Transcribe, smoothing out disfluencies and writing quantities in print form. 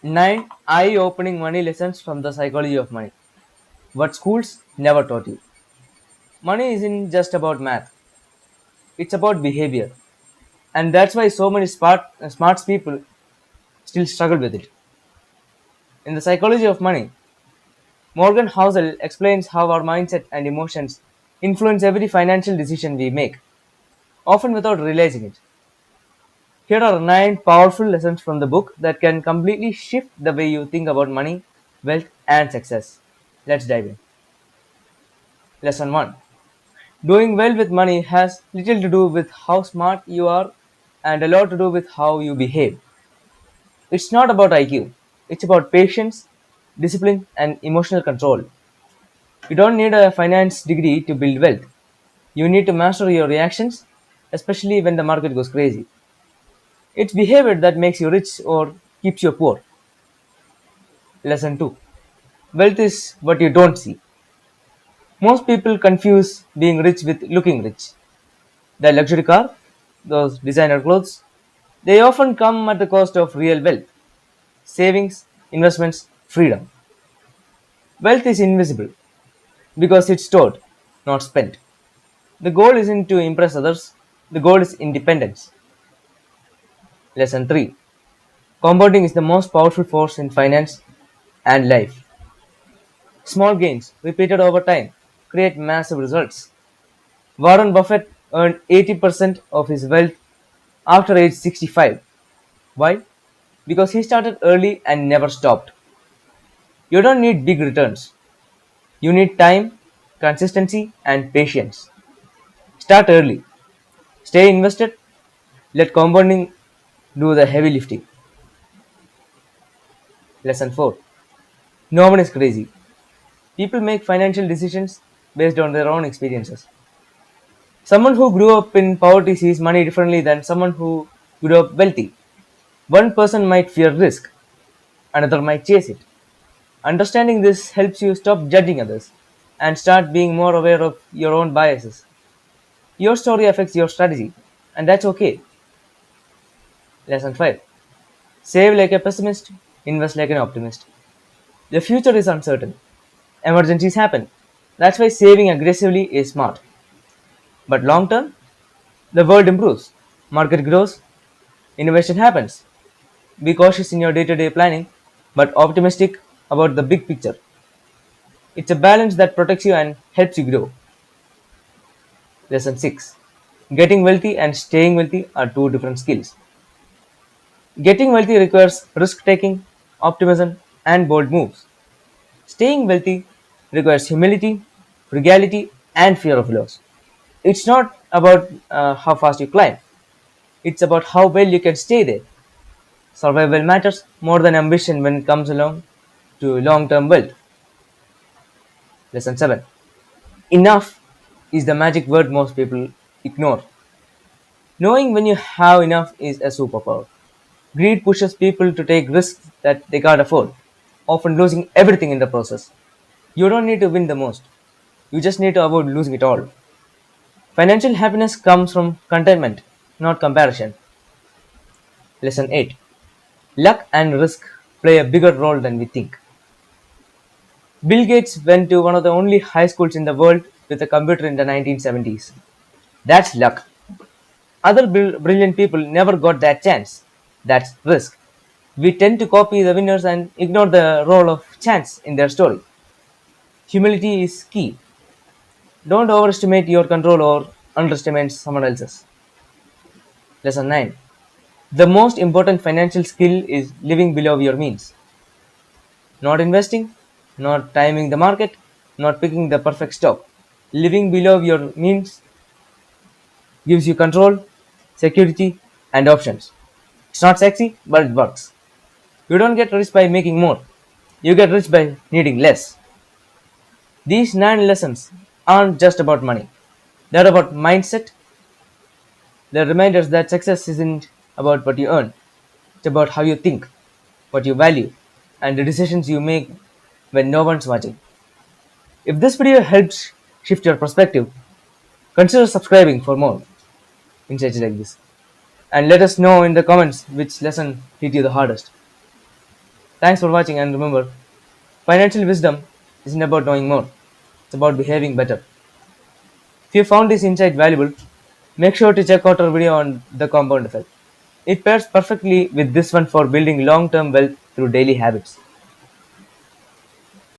9 eye opening money lessons from the psychology of money. What schools never taught you. Money isn't just about math, it's about behavior. And that's why so many smart people still struggle with it. In the psychology of money, Morgan Housel explains how our mindset and emotions influence every financial decision we make, often without realizing it. Here are 9 powerful lessons from the book that can completely shift the way you think about money, wealth, and success. Let's dive in. Lesson 1. Doing well with money has little to do with how smart you are and a lot to do with how you behave. It's not about IQ, it's about patience, discipline, and emotional control. You don't need a finance degree to build wealth. You need to master your reactions, especially when the market goes crazy. It's behavior that makes you rich or keeps you poor. Lesson 2. Wealth is what you don't see. Most people confuse being rich with looking rich. The luxury car, those designer clothes, they often come at the cost of real wealth, savings, investments, freedom. Wealth is invisible because it's stored, not spent. The goal isn't to impress others, the goal is independence. Lesson 3. Compounding is the most powerful force in finance and life. Small gains, repeated over time, create massive results. Warren Buffett earned 80% of his wealth after age 65. Why? Because he started early and never stopped. You don't need big returns. You need time, consistency, and patience. Start early. Stay invested. Let compounding do the heavy lifting. Lesson 4. No one is crazy. People make financial decisions based on their own experiences. Someone who grew up in poverty sees money differently than someone who grew up wealthy. One person might fear risk, another might chase it. Understanding this helps you stop judging others and start being more aware of your own biases. Your story affects your strategy, and that's okay. Lesson 5. Save like a pessimist, invest like an optimist. The future is uncertain. Emergencies happen. That's why saving aggressively is smart. But long term, the world improves, market grows, innovation happens. Be cautious in your day to day planning, but optimistic about the big picture. It's a balance that protects you and helps you grow. Lesson 6. Getting wealthy and staying wealthy are two different skills. Getting wealthy requires risk taking, optimism, and bold moves. Staying wealthy requires humility, frugality, and fear of loss. It's not about how fast you climb, it's about how well you can stay there. Survival matters more than ambition when it comes along to long term wealth. Lesson 7. Enough is the magic word most people ignore. Knowing when you have enough is a superpower. Greed pushes people to take risks that they can't afford, often losing everything in the process. You don't need to win the most, you just need to avoid losing it all. Financial happiness comes from contentment, not comparison. Lesson 8. Luck and risk play a bigger role than we think. Bill Gates went to one of the only high schools in the world with a computer in the 1970s. That's luck. Other brilliant people never got that chance. That's risk. We tend to copy the winners and ignore the role of chance in their story. Humility is key. Don't overestimate your control or underestimate someone else's. Lesson 9. The most important financial skill is living below your means. Not investing, not timing the market, not picking the perfect stock. Living below your means gives you control, security, and options. It's not sexy, but it works. You don't get rich by making more, you get rich by needing less. These 9 lessons aren't just about money, they're about mindset. They're reminders that success isn't about what you earn, it's about how you think, what you value, and the decisions you make when no one's watching. If this video helps shift your perspective, consider subscribing for more insights like this. And let us know in the comments which lesson hit you the hardest. Thanks for watching, and remember, financial wisdom isn't about knowing more, it's about behaving better. If you found this insight valuable, make sure to check out our video on the compound effect. It pairs perfectly with this one for building long term wealth through daily habits.